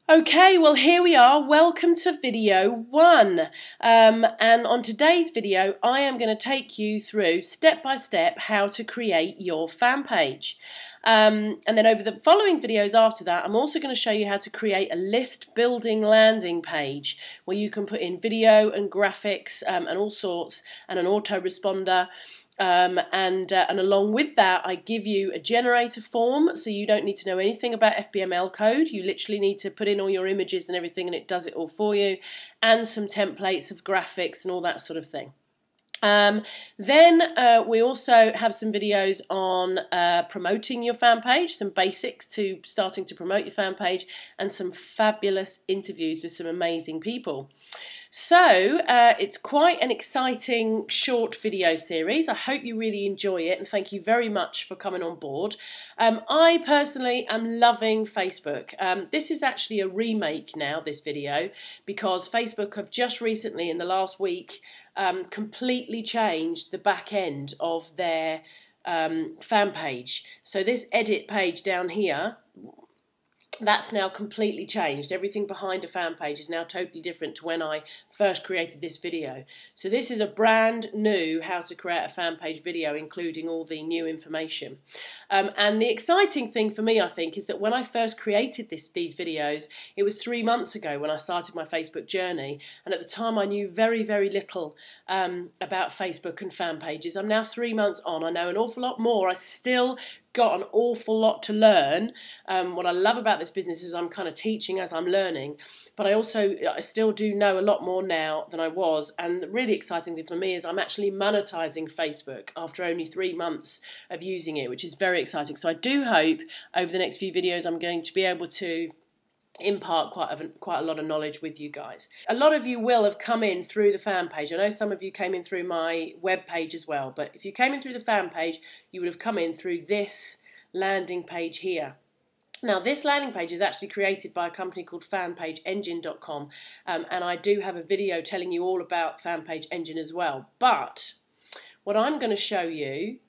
Okay, well here we are. Welcome to video 1. And on today's video I am going to take you through step by step how to create your fan page. And then over the following videos after that I'm also going to show you how to create a list building landing page where you can put in video and graphics and all sorts and an autoresponder. And along with that I give you a generator form, so you don't need to know anything about FBML code. You literally need to put in all your images and everything and it does it all for you, and some templates of graphics and all that sort of thing. Then we also have some videos on promoting your fan page, some basics to starting to promote your fan page, and some fabulous interviews with some amazing people. So it's quite an exciting short video series. I hope you really enjoy it, and thank you very much for coming on board. I personally am loving Facebook. This is actually a remake now, this video, because Facebook have just recently in the last week completely changed the back end of their fan page. So this edit page down here, that's now completely changed. Everything behind a fan page is now totally different to when I first created this video. So this is a brand new how to create a fan page video, including all the new information. And the exciting thing for me, I think, is that when I first created these videos, it was 3 months ago when I started my Facebook journey. And at the time I knew very, very little about Facebook and fan pages. I'm now 3 months on. I know an awful lot more. I still got an awful lot to learn. What I love about this business is I'm kind of teaching as I'm learning, but I still do know a lot more now than I was. And the really exciting thing for me is I'm actually monetizing Facebook after only 3 months of using it, which is very exciting. So I do hope over the next few videos I'm going to be able to impart quite a lot of knowledge with you guys. A lot of you will have come in through the fan page. I know some of you came in through my web page as well, but if you came in through the fan page, you would have come in through this landing page here. Now this landing page is actually created by a company called FanPageEngine.com, and I do have a video telling you all about FanPage Engine as well. But what I'm going to show you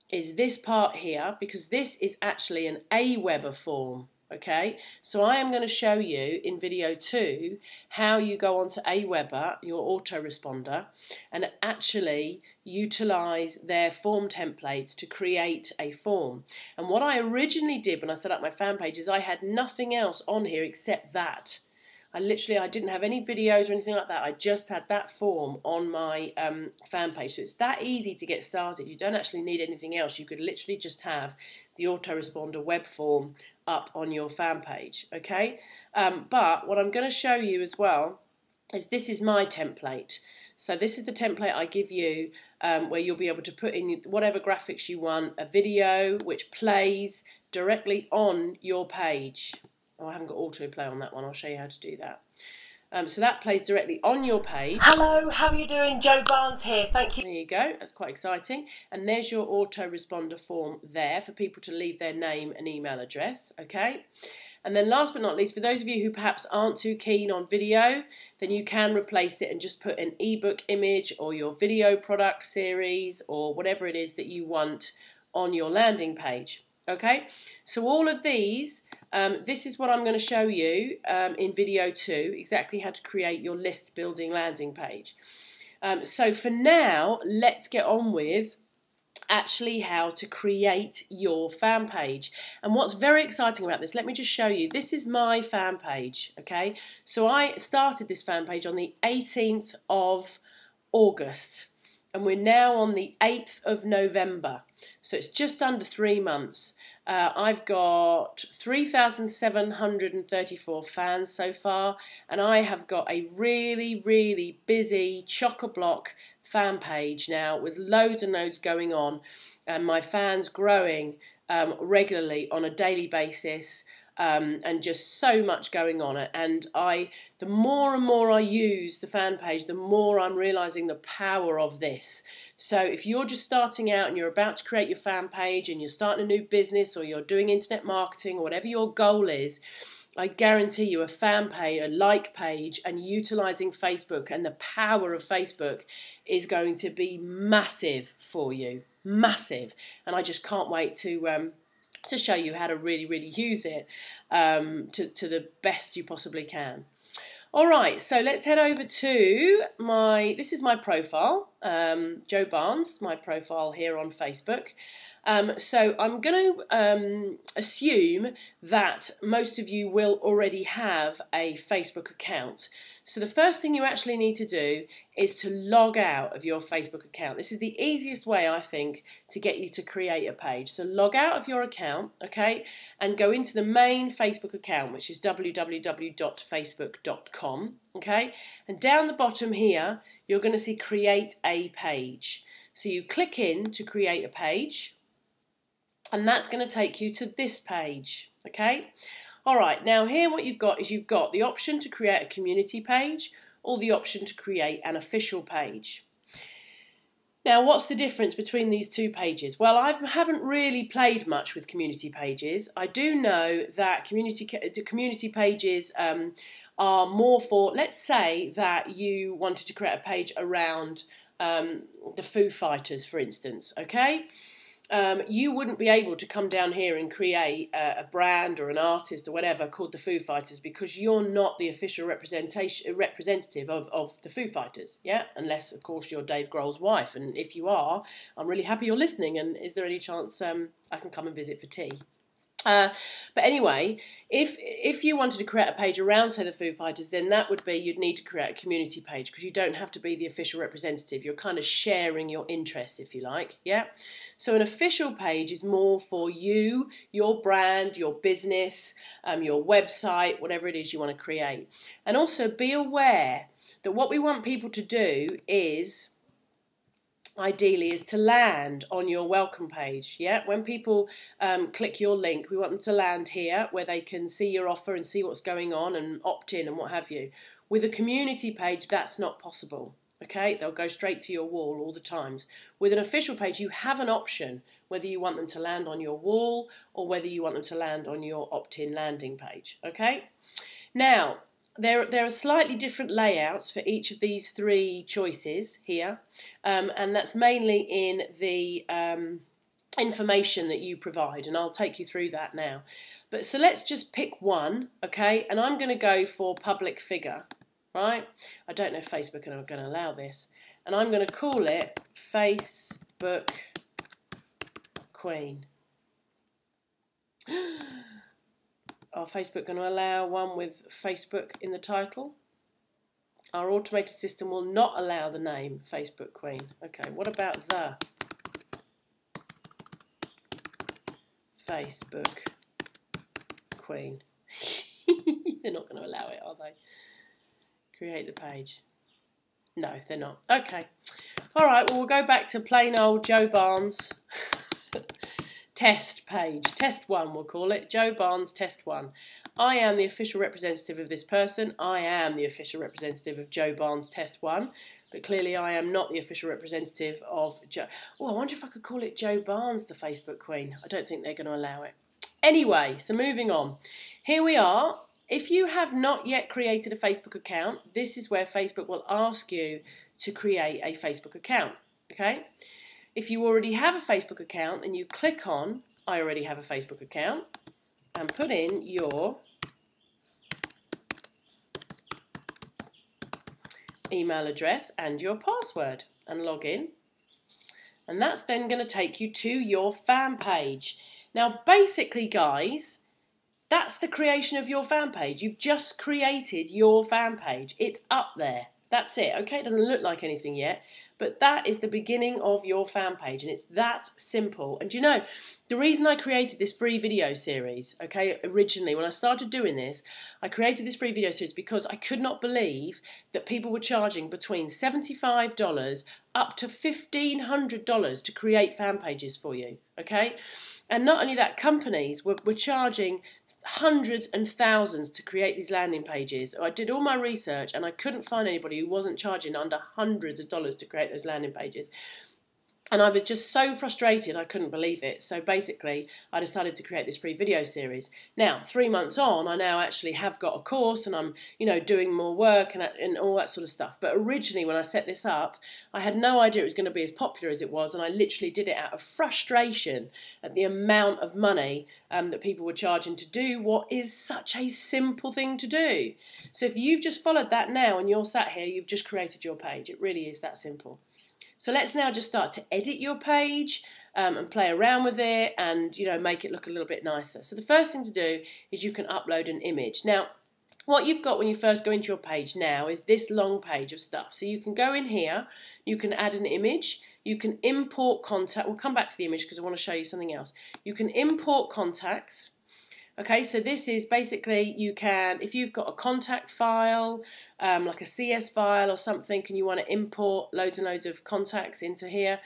is this part here, because this is actually an Aweber form. Okay, so I am going to show you in video 2 how you go onto Aweber, your autoresponder, and actually utilize their form templates to create a form. And what I originally did when I set up my fan page is I had nothing else on here except that. I didn't have any videos or anything like that. I just had that form on my fan page. So it's that easy to get started. You don't actually need anything else. You could literally just have the autoresponder web form up on your fan page, okay? But what I'm going to show you as well is this is my template. So this is the template I give you where you'll be able to put in whatever graphics you want, a video which plays directly on your page. Oh, I haven't got autoplay on that one. I'll show you how to do that. So that plays directly on your page. Hello, how are you doing? Joe Barnes here. Thank you. There you go. That's quite exciting. And there's your autoresponder form there for people to leave their name and email address. Okay. And then last but not least, for those of you who perhaps aren't too keen on video, then you can replace it and just put an ebook image or your video product series or whatever it is that you want on your landing page. Okay. So all of these, this is what I'm going to show you in video 2, exactly how to create your list building landing page. So for now, let's get on with actually how to create your fan page. And what's very exciting about this, let me just show you. This is my fan page, okay? So I started this fan page on the 18th of August. And we're now on the 8th of November. So it's just under 3 months. I've got 3,734 fans so far, and I have got a really, really busy chock-a-block fan page now with loads and loads going on, and my fans growing regularly on a daily basis. And just so much going on. And the more and more I use the fan page, the more I'm realizing the power of this. So if you're just starting out and you're about to create your fan page and you're starting a new business or you're doing internet marketing or whatever your goal is, I guarantee you a fan page, a like page, and utilizing Facebook and the power of Facebook is going to be massive for you. Massive. And I just can't wait to to show you how to really use it to the best you possibly can. All right, so let's head over to this is my profile, Jo Barnes, my profile here on Facebook. So I'm going to assume that most of you will already have a Facebook account. So the first thing you actually need to do is to log out of your Facebook account. This is the easiest way, I think, to get you to create a page. So log out of your account, okay, and go into the main Facebook account, which is www.facebook.com, okay, and down the bottom here, you're going to see create a page. So you click in to create a page, and that's going to take you to this page, okay? All right, now here what you've got is you've got the option to create a community page or the option to create an official page. Now, what's the difference between these two pages? Well, I haven't really played much with community pages. I do know that community pages are more for, let's say that you wanted to create a page around the Foo Fighters, for instance, okay? You wouldn't be able to come down here and create a brand or an artist or whatever called the Foo Fighters, because you're not the official representative of the Foo Fighters, yeah? Unless, of course, you're Dave Grohl's wife. And if you are, I'm really happy you're listening. And is there any chance I can come and visit for tea? But anyway, if you wanted to create a page around, say, the Foo Fighters, then that would be, you'd need to create a community page, because you don't have to be the official representative. You're kind of sharing your interests, if you like, yeah? So an official page is more for you, your brand, your business, your website, whatever it is you want to create. And also be aware that what we want people to do is, ideally, is to land on your welcome page. Yeah, when people click your link, we want them to land here where they can see your offer and see what's going on and opt in and what have you. With a community page, that's not possible. Okay, they'll go straight to your wall all the times. With an official page, you have an option whether you want them to land on your wall or whether you want them to land on your opt-in landing page. Okay, now there are slightly different layouts for each of these three choices here, and that's mainly in the information that you provide, and I'll take you through that now. But so let's just pick one, okay, and I'm going to go for public figure, right? I don't know if Facebook are going to allow this, and I'm going to call it Facebook Queen. Are Facebook going to allow one with Facebook in the title? Our automated system will not allow the name Facebook Queen. Okay, what about the Facebook Queen? They're not going to allow it, are they? Create the page. No, they're not. Okay. All right, well, we'll go back to plain old Jo Barnes test page. Test 1, we'll call it. Jo Barnes test 1. I am the official representative of this person. I am the official representative of Jo Barnes test 1. But clearly I am not the official representative of Jo. Oh, I wonder if I could call it Jo Barnes, the Facebook Queen. I don't think they're going to allow it. Anyway, so moving on. Here we are. If you have not yet created a Facebook account, this is where Facebook will ask you to create a Facebook account. Okay? If you already have a Facebook account, then you click on I already have a Facebook account and put in your email address and your password and log in. And that's then going to take you to your fan page. Now, basically, guys, that's the creation of your fan page. You've just created your fan page. It's up there. That's it, okay? It doesn't look like anything yet, but that is the beginning of your fan page, and it's that simple. And you know, the reason I created this free video series, okay, originally, when I started doing this, I created this free video series because I could not believe that people were charging between $75 up to $1,500 to create fan pages for you, okay? And not only that, companies were charging hundreds and thousands to create these landing pages. I did all my research and I couldn't find anybody who wasn't charging under hundreds of dollars to create those landing pages. And I was just so frustrated, I couldn't believe it. So basically, I decided to create this free video series. Now, 3 months on, I now actually have got a course, and I'm, doing more work and all that sort of stuff. But originally, when I set this up, I had no idea it was going to be as popular as it was, and I literally did it out of frustration at the amount of money that people were charging to do what is such a simple thing to do. So if you've just followed that now and you're sat here, you've just created your page. It really is that simple. So let's now just start to edit your page and play around with it and, make it look a little bit nicer. So the first thing to do is you can upload an image. Now, what you've got when you first go into your page now is this long page of stuff. So you can go in here, you can add an image, you can import contact. We'll come back to the image because I want to show you something else. You can import contacts. Okay, so this is basically, you can, if you've got a contact file, like a CS file or something, and you want to import loads and loads of contacts into here,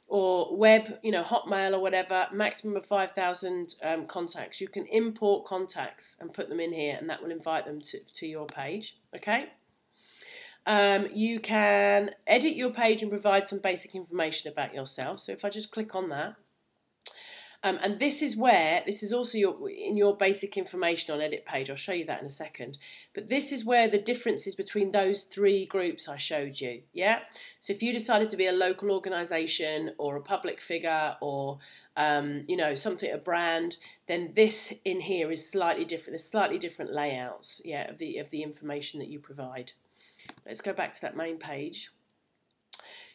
or web, Hotmail or whatever, maximum of 5,000 contacts, you can import contacts and put them in here, and that will invite them to your page, okay? You can edit your page and provide some basic information about yourself. So if I just click on that, and this is also in your basic information on edit page. I'll show you that in a second. But this is where the difference is between those 3 groups I showed you. Yeah. So if you decided to be a local organisation or a public figure or something, a brand, then this in here is slightly different. There's slightly different layouts. Yeah, of the information that you provide. Let's go back to that main page.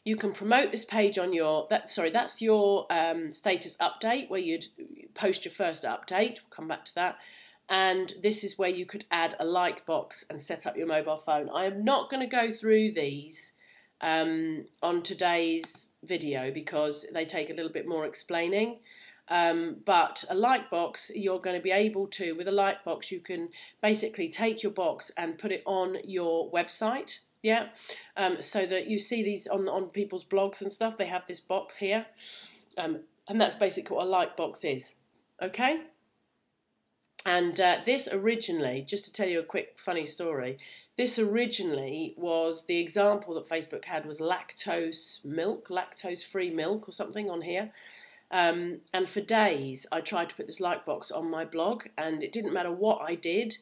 You can promote this page on that's your status update, where you'd post your first update. We'll come back to that. And this is where you could add a like box and set up your mobile phone. I am not going to go through these on today's video because they take a little bit more explaining. But a like box, you're going to be able to, with a like box, you can basically take your box and put it on your website. Yeah, so that you see these on people's blogs and stuff. They have this box here, and that's basically what a like box is. Okay, and this originally, just to tell you a quick funny story, this originally was the example that Facebook had was lactose-free milk or something on here. And for days I tried to put this like box on my blog, and it didn't matter what I did.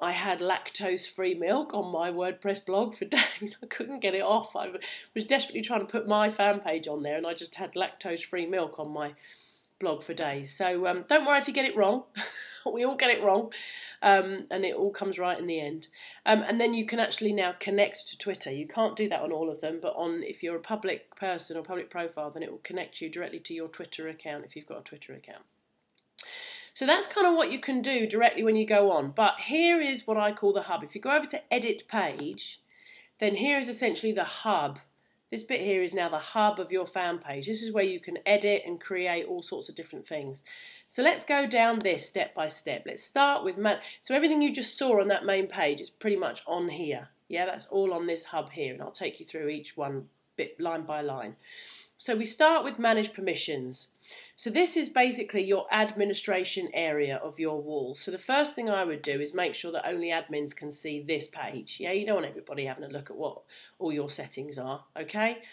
I had lactose-free milk on my WordPress blog for days. I couldn't get it off. I was desperately trying to put my fan page on there, and I just had lactose-free milk on my blog for days. So don't worry if you get it wrong. We all get it wrong, and it all comes right in the end. And then you can actually now connect to Twitter. You can't do that on all of them, but if you're a public person or public profile, then it will connect you directly to your Twitter account if you've got a Twitter account. So that's kind of what you can do directly when you go on. But here is what I call the hub. If you go over to edit page, then here is essentially the hub. This bit here is now the hub of your fan page. This is where you can edit and create all sorts of different things. So let's go down this step by step. Let's start with, so everything you just saw on that main page is pretty much on here. Yeah, that's all on this hub here, and I'll take you through each one bit line by line. So we start with manage permissions. So this is basically your administration area of your wall. So the first thing I would do is make sure that only admins can see this page. Yeah, you don't want everybody having a look at what all your settings are, okay?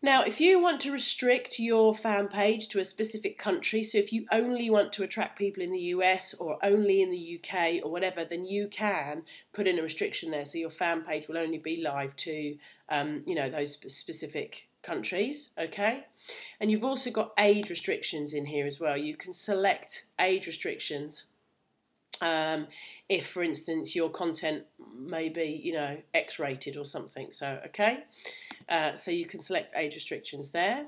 Now, if you want to restrict your fan page to a specific country, so if you only want to attract people in the US or only in the UK or whatever, then you can put in a restriction there, so your fan page will only be live to, those specific countries, okay? And you've also got age restrictions in here as well. You can select age restrictions if, for instance, your content may be, X-rated or something. So, okay, so you can select age restrictions there.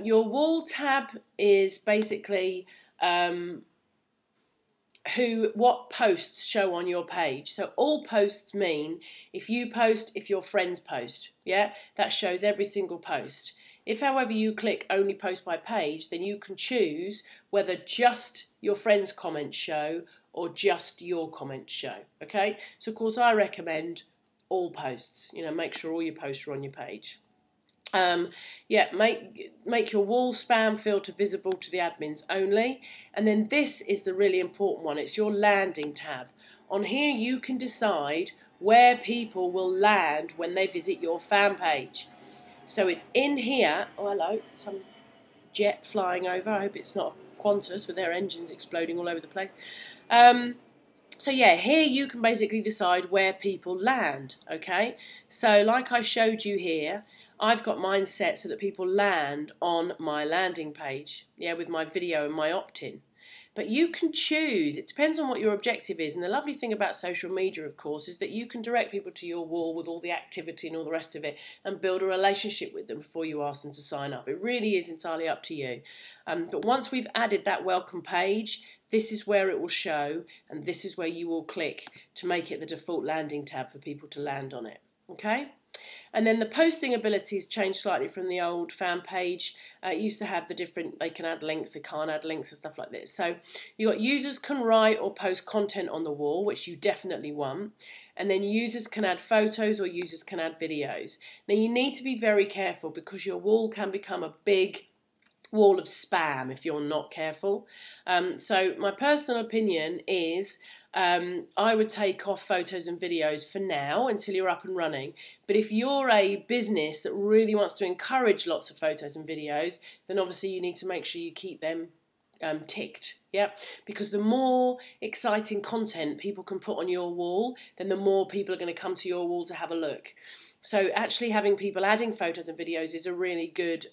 Your wall tab is basically what posts show on your page. So all posts mean if you post, if your friends post, yeah, that shows every single post. If, however, you click only post by page, then you can choose whether just your friends' comments show or just your comments show, okay? So, of course, I recommend all posts, make sure all your posts are on your page. Make your wall spam filter visible to the admins only. And then this is the really important one. It's your landing tab. On here you can decide where people will land when they visit your fan page. So it's in here. Oh, hello, some jet flying over. I hope it's not Qantas with their engines exploding all over the place. So yeah, here you can basically decide where people land, okay? So like I showed you here, I've got mine set so that people land on my landing page, yeah, with my video and my opt-in. But you can choose, it depends on what your objective is, and the lovely thing about social media, of course, is that you can direct people to your wall with all the activity and all the rest of it and build a relationship with them before you ask them to sign up. It really is entirely up to you. But once we've added that welcome page, this is where it will show, and this is where you will click to make it the default landing tab for people to land on it. Okay? And then the posting abilities changed slightly from the old fan page. It used to have the different, they can add links, they can't add links and stuff like this. So you've got users can write or post content on the wall, which you definitely want. And then users can add photos or users can add videos. Now you need to be very careful because your wall can become a big wall of spam if you're not careful. So my personal opinion is I would take off photos and videos for now until you're up and running. But if you're a business that really wants to encourage lots of photos and videos, then obviously you need to make sure you keep them ticked. Yeah, because the more exciting content people can put on your wall, then the more people are going to come to your wall to have a look. So actually having people adding photos and videos is a really good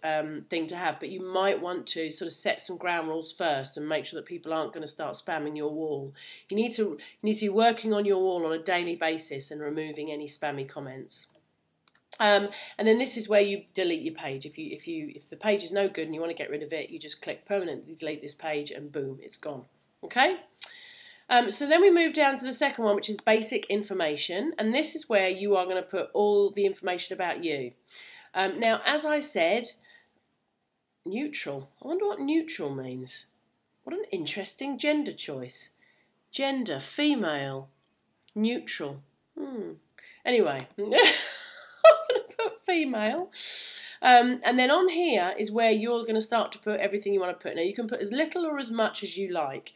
thing to have, but you might want to sort of set some ground rules first and make sure that people aren't going to start spamming your wall. You need to be working on your wall on a daily basis and removing any spammy comments. And then this is where you delete your page. If the page is no good and you want to get rid of it, you just click permanently delete this page and boom, it's gone. Okay? So then we move down to the second one, which is basic information, and this is where you are going to put all the information about you. Now, as I said, neutral. I wonder what neutral means. What an interesting gender choice. Gender, female, neutral. Anyway, I'm going to put female. And then on here is where you're going to start to put everything you want to put. Now, you can put as little or as much as you like.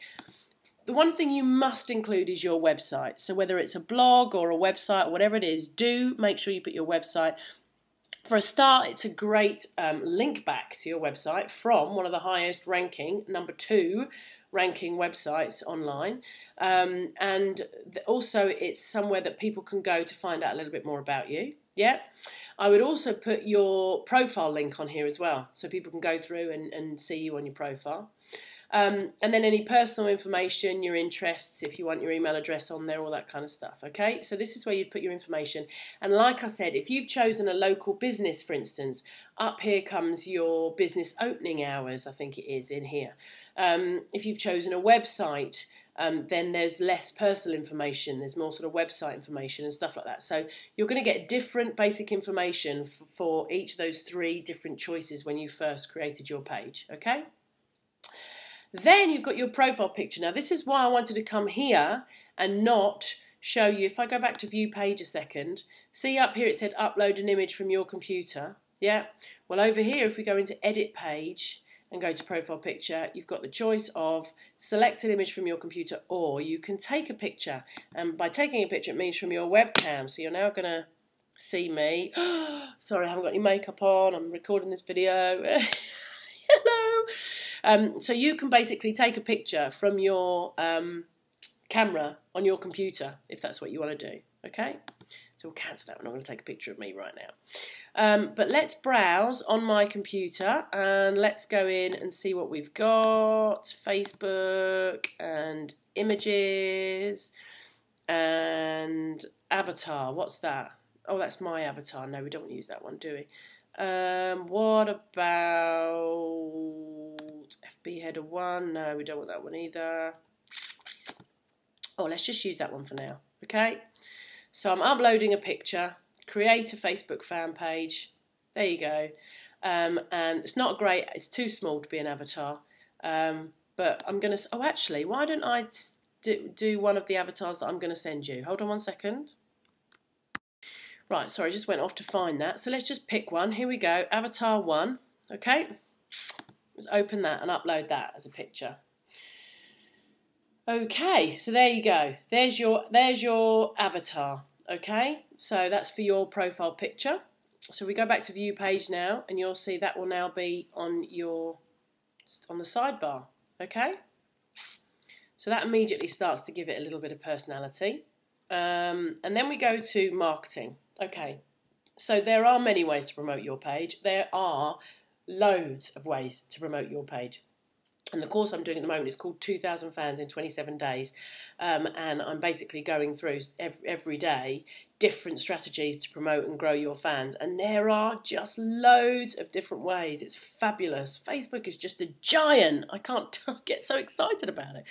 The one thing you must include is your website. So whether it's a blog or a website, or whatever it is, do make sure you put your website. For a start, it's a great link back to your website from one of the highest ranking, #2 ranking websites online. And also it's somewhere that people can go to find out a little bit more about you. Yeah. I would also put your profile link on here as well, so people can go through and see you on your profile. And then any personal information, your interests, if you want your email address on there, all that kind of stuff, okay? So this is where you'd put your information. And like I said, if you've chosen a local business, for instance, up here comes your business opening hours, I think it is, in here. If you've chosen a website, then there's less personal information. There's more sort of website information and stuff like that. So you're going to get different basic information for each of those 3 different choices when you first created your page, okay? Then you've got your profile picture. Now this is why I wanted to come here and not show you. If I go back to view page a second, see up here it said upload an image from your computer. Yeah. Well, over here, if we go into edit page and go to profile picture, you've got the choice of select an image from your computer, or you can take a picture. And by taking a picture, it means from your webcam. So you're now going to see me. Sorry, I haven't got any makeup on. I'm recording this video. Hello. So you can basically take a picture from your camera on your computer if that's what you want to do. Okay. So we'll cancel that. We're not going to take a picture of me right now. But let's browse on my computer and let's go in and see what we've got. Facebook and images and avatar. What's that? Oh, that's my avatar. No, we don't want to use that one, do we? What about FB header 1? No, we don't want that one either. Oh, let's just use that one for now. Okay. So I'm uploading a picture, create a Facebook fan page. There you go. And it's not great, it's too small to be an avatar. But I'm going to, oh actually, why don't I do one of the avatars that I'm going to send you? Hold on one second. Right, sorry, I just went off to find that. So let's just pick one. Here we go, avatar 1. Okay. Let's open that and upload that as a picture. Okay, so there you go. There's your avatar. Okay, so that's for your profile picture. So we go back to view page now, and you'll see that will now be on the sidebar. Okay, so that immediately starts to give it a little bit of personality. And then we go to marketing. Okay, so there are many ways to promote your page. There are loads of ways to promote your page. And the course I'm doing at the moment is called 2,000 Fans in 27 Days. And I'm basically going through every day different strategies to promote and grow your fans. And there are just loads of different ways. It's fabulous. Facebook is just a giant. I can't get so excited about it.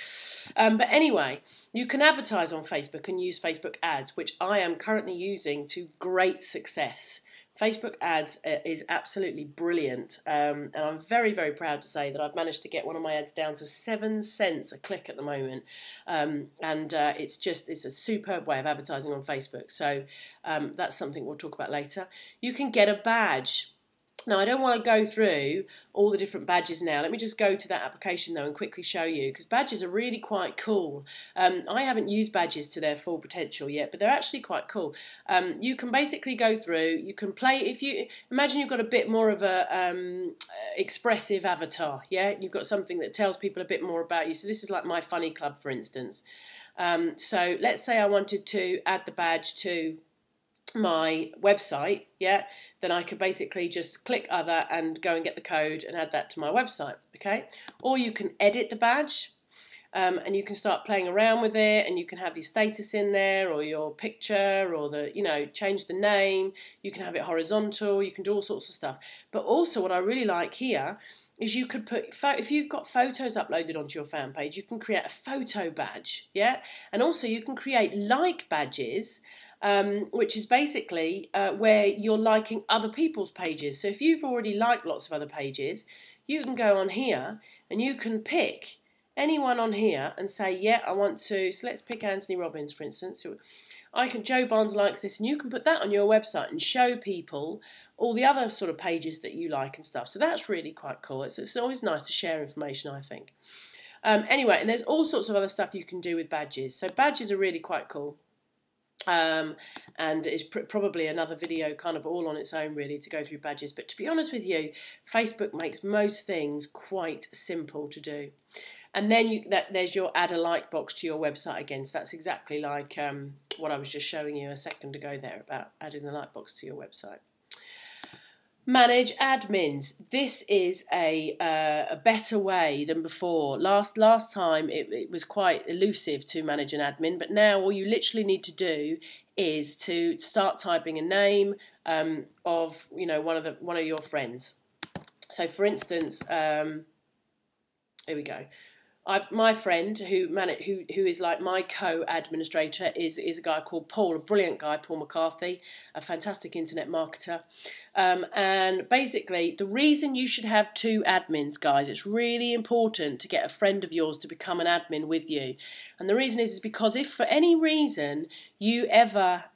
But anyway, you can advertise on Facebook and use Facebook ads, which I am currently using to great success. Facebook ads is absolutely brilliant, and I'm very, very proud to say that I've managed to get one of my ads down to 7 cents a click at the moment, and it's a superb way of advertising on Facebook. So that's something we'll talk about later. You can get a badge. Now, I don't want to go through all the different badges now. Let me just go to that application, though, and quickly show you, because badges are really quite cool. I haven't used badges to their full potential yet, but they're actually quite cool. You can basically go through, you can play, if you imagine you've got a bit more of a expressive avatar, yeah? You've got something that tells people a bit more about you. So this is like My Funny Club, for instance. So let's say I wanted to add the badge to my website, yeah, then I could basically just click other and go and get the code and add that to my website, okay? Or you can edit the badge, and you can start playing around with it, and you can have your status in there, or your picture, or change the name. You can have it horizontal. You can do all sorts of stuff. But also, what I really like here is you could put, if you've got photos uploaded onto your fan page, you can create a photo badge, yeah, and also you can create like badges. Which is basically where you're liking other people's pages. So if you've already liked lots of other pages, you can go on here and you can pick anyone on here and say, yeah, I want to, so let's pick Anthony Robbins, for instance. So Joe Barnes likes this, and you can put that on your website and show people all the other sort of pages that you like and stuff. So that's really quite cool. It's always nice to share information, I think. Anyway, and there's all sorts of other stuff you can do with badges. So badges are really quite cool. And it's probably another video kind of all on its own, really, to go through badges. But to be honest with you, Facebook makes most things quite simple to do. And then there's your add a like box to your website again. So that's exactly like what I was just showing you a second ago there about adding the like box to your website. Manage admins. This is a better way than before. Last time it was quite elusive to manage an admin, but now all you literally need to do is to start typing a name of one of your friends. So for instance, here we go. My friend who is like my co-administrator is a guy called Paul, a brilliant guy, Paul McCarthy, a fantastic internet marketer. And basically, the reason you should have 2 admins, guys, it's really important to get a friend of yours to become an admin with you. And the reason is because if for any reason you ever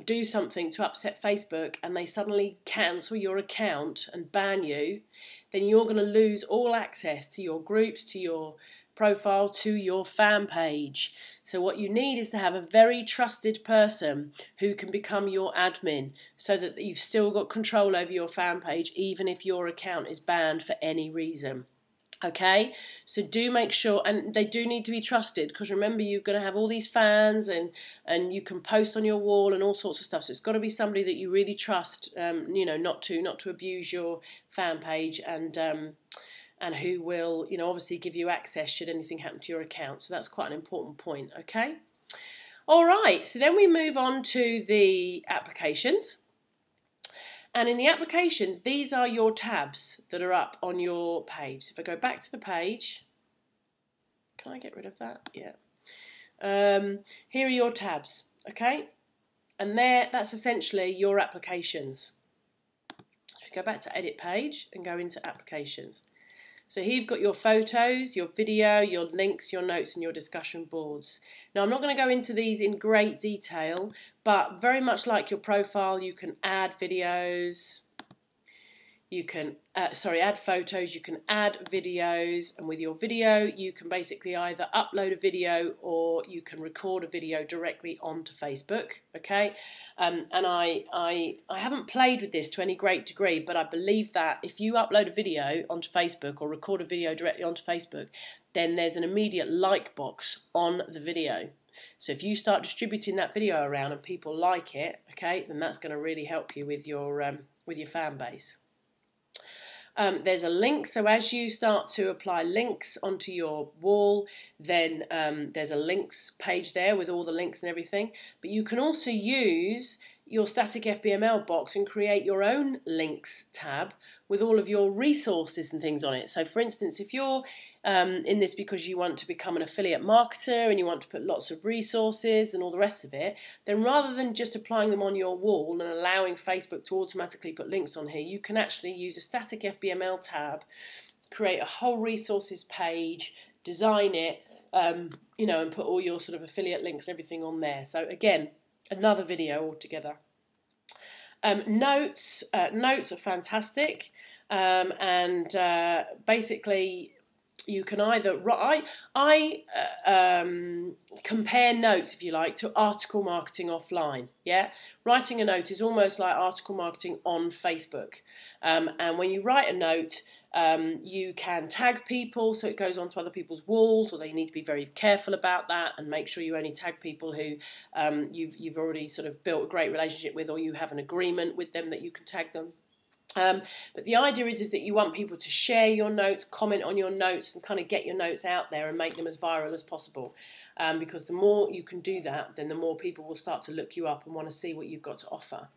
do something to upset Facebook and they suddenly cancel your account and ban you, then you're going to lose all access to your groups, to your profile, to your fan page. So what you need is to have a very trusted person who can become your admin so that you've still got control over your fan page even if your account is banned for any reason. Okay, so do make sure, and they do need to be trusted, because remember, you're going to have all these fans and you can post on your wall and all sorts of stuff. So it's got to be somebody that you really trust, not to abuse your fan page, and who will, obviously give you access should anything happen to your account. So that's quite an important point. Okay, all right. So then we move on to the applications. And in the applications, these are your tabs that are up on your page. So if I go back to the page, can I get rid of that? Yeah. Here are your tabs, okay? And that's essentially your applications. So if you go back to edit page and go into applications. So here you've got your photos, your video, your links, your notes, and your discussion boards. Now, I'm not going to go into these in great detail, but very much like your profile, you can add videos, you can add photos, you can add videos, and with your video you can basically either upload a video or you can record a video directly onto Facebook. Okay, and I haven't played with this to any great degree, but I believe that if you upload a video onto Facebook or record a video directly onto Facebook, then there's an immediate like box on the video. So if you start distributing that video around and people like it, okay, then that's going to really help you with your fan base. There's a link, so as you start to apply links onto your wall, then there's a links page there with all the links and everything. But you can also use your static FBML box and create your own links tab with all of your resources and things on it. So for instance, if you're in this because you want to become an affiliate marketer and you want to put lots of resources and all the rest of it, then rather than just applying them on your wall and allowing Facebook to automatically put links on here, you can actually use a static FBML tab, create a whole resources page, design it, you know, and put all your sort of affiliate links and everything on there. So again, another video altogether. Notes are fantastic, and basically you can either compare notes, if you like, to article marketing offline. Yeah, writing a note is almost like article marketing on Facebook, and when you write a note, you can tag people so it goes onto other people's walls, or they need to be very careful about that and make sure you only tag people who you've already sort of built a great relationship with, or you have an agreement with them that you can tag them. But the idea is that you want people to share your notes, comment on your notes, and kind of get your notes out there and make them as viral as possible. Because the more you can do that, then the more people will start to look you up and want to see what you've got to offer.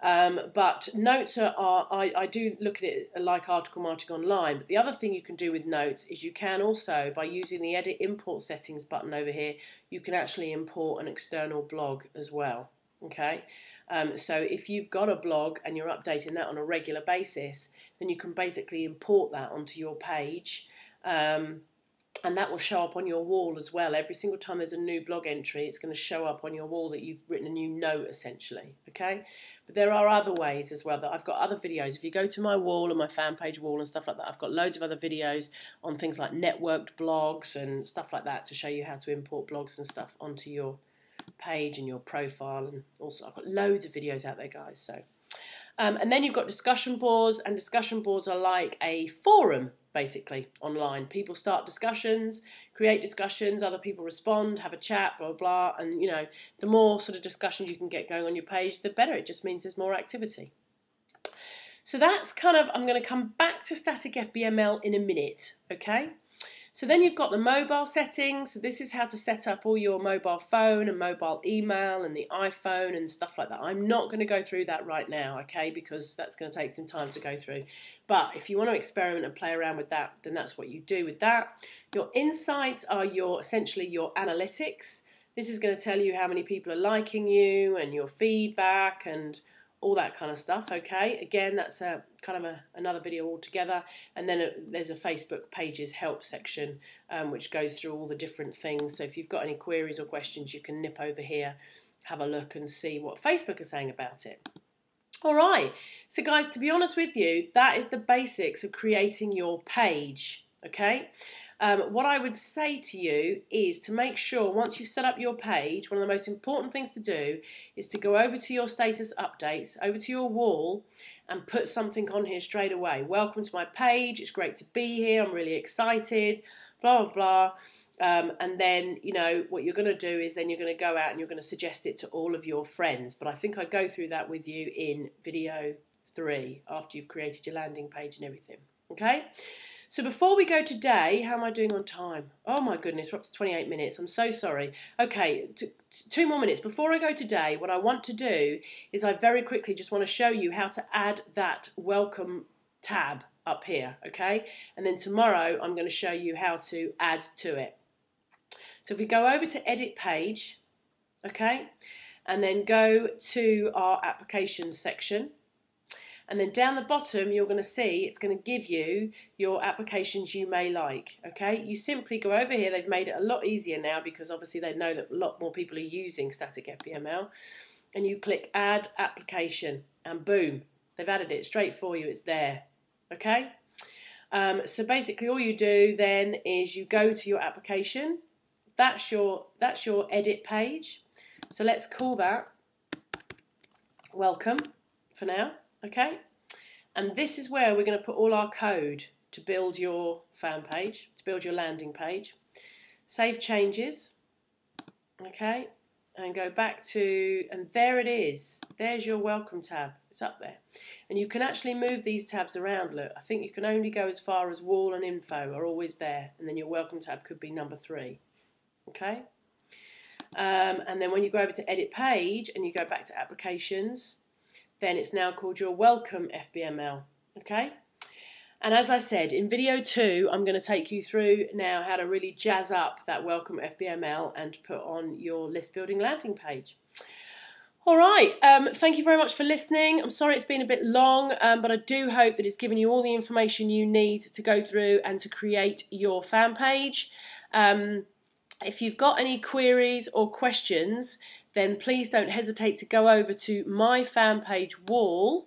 But notes I do look at it like article marketing online. But the other thing you can do with notes is you can also, by using the edit import settings button over here, you can actually import an external blog as well. Okay, so if you've got a blog and you're updating that on a regular basis, then you can basically import that onto your page, and that will show up on your wall as well. Every single time there's a new blog entry, it's going to show up on your wall that you've written a new note, essentially. Okay, but there are other ways as well that I've got other videos. If you go to my wall and my fan page wall and stuff like that, I've got loads of other videos on things like networked blogs and stuff like that to show you how to import blogs and stuff onto your page and your profile. And also I've got loads of videos out there, guys. So and then you've got discussion boards, and discussion boards are like a forum basically online. People start discussions, create discussions, other people respond, have a chat, blah blah, and you know, the more sort of discussions you can get going on your page, the better. It just means there's more activity. So that's kind of, I'm going to come back to static FBML in a minute, okay? So then you've got the mobile settings. So this is how to set up all your mobile phone and mobile email and the iPhone and stuff like that. I'm not going to go through that right now, okay, because that's going to take some time to go through. But if you want to experiment and play around with that, then that's what you do with that. Your insights are essentially your analytics. This is going to tell you how many people are liking you and your feedback and all that kind of stuff, okay? Again, that's a kind of another video altogether. And then there's a Facebook pages help section, which goes through all the different things. So if you've got any queries or questions, you can nip over here, have a look and see what Facebook are saying about it. All right, so guys, to be honest with you, that is the basics of creating your page, okay? What I would say to you is to make sure once you've set up your page, one of the most important things to do is to go over to your status updates, over to your wall, and put something on here straight away. Welcome to my page, it's great to be here, I'm really excited, blah, blah, blah. And then, you know, what you're going to do is then you're going to go out and you're going to suggest it to all of your friends. But I think I go through that with you in video 3 after you've created your landing page and everything. Okay? So before we go today, how am I doing on time? Oh my goodness, we're up to 28 minutes. I'm so sorry. Okay, 2 more minutes. Before I go today, what I want to do is I very quickly just want to show you how to add that welcome tab up here, okay? And then tomorrow I'm going to show you how to add to it. So if we go over to edit page, okay, and then go to our applications section, and then down the bottom you're going to see it's going to give you your applications you may like, okay? You simply go over here. They've made it a lot easier now because obviously they know that a lot more people are using static FBML, and you click add application and boom, They've added it straight for you. It's there. Okay. So basically all you do then is you go to your application. That's your edit page. So let's call that welcome for now. Okay. And this is where we're going to put all our code to build your fan page, to build your landing page. Save changes. Okay. And go back to, and there it is. There's your welcome tab. It's up there. And you can actually move these tabs around. Look, I think you can only go as far as wall and info are always there. And then your welcome tab could be number 3. Okay. And then when you go over to edit page and you go back to applications, then it's now called your welcome FBML. Okay. And as I said, in video 2, I'm going to take you through now how to really jazz up that welcome FBML and to put on your list building landing page. All right, thank you very much for listening. I'm sorry it's been a bit long, but I do hope that it's given you all the information you need to go through and to create your fan page. If you've got any queries or questions, then please don't hesitate to go over to my fan page wall,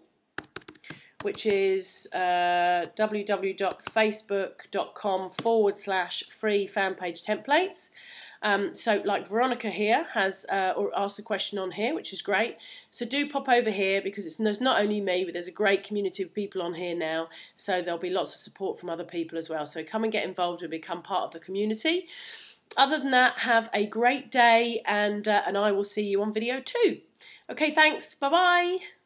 which is www.facebook.com/free fanpage templates. So like Veronica here has or asked a question on here, which is great. So do pop over here because there's not only me, but there's a great community of people on here now. So there'll be lots of support from other people as well. So come and get involved and become part of the community. Other than that, have a great day and I will see you on video 2. Okay, thanks. Bye-bye.